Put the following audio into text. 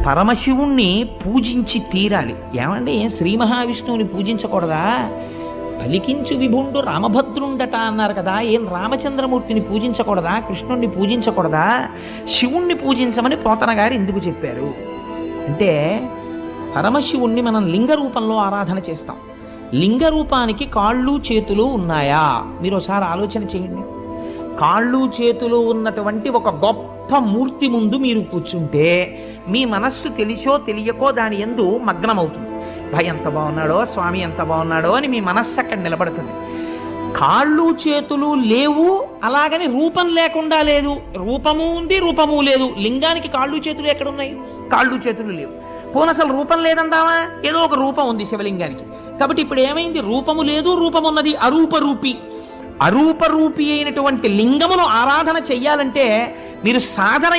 పరమశివుణ్ణి పూజించి తీరాలి. ఏమండి, శ్రీ మహావిష్ణువుని పూజించకూడదా? పలికించు విభుండు రామభద్రుండట అన్నారు కదా, ఏం రామచంద్రమూర్తిని పూజించకూడదా? కృష్ణుణ్ణి పూజించకూడదా? శివుణ్ణి పూజించమని పోతన గారు ఎందుకు చెప్పారు అంటే, పరమశివుణ్ణి మనం లింగ రూపంలో ఆరాధన చేస్తాం. లింగ రూపానికి కాళ్ళు చేతులు ఉన్నాయా? మీరు ఒకసారి ఆలోచన చేయండి. కాళ్ళు చేతులు ఉన్నటువంటి ఒక గొప్ప మూర్తి ముందు మీరు కూర్చుంటే మీ మనస్సు తెలిసో తెలియకో దాని యందు మగ్నమవుతుంది. ఎంత బాగున్నాడో స్వామి, ఎంత బాగున్నాడో అని మీ మనస్సు అక్కడ నిలబడుతుంది. కాళ్ళు చేతులు లేవు, అలాగని రూపం లేకుండా లేదు. రూపము ఉంది, రూపము లేదు. లింగానికి కాళ్ళు చేతులు ఎక్కడున్నాయి? కాళ్ళు చేతులు లేవు. పోనీ అసలు రూపం లేదంటావా? ఏదో ఒక రూపం ఉంది శివలింగానికి. కాబట్టి ఇప్పుడు ఏమైంది? రూపము లేదు, రూపమున్నది. అరూపరూపి. అరూపరూపి అయినటువంటి లింగమును ఆరాధన చెయ్యాలంటే మీరు సాధన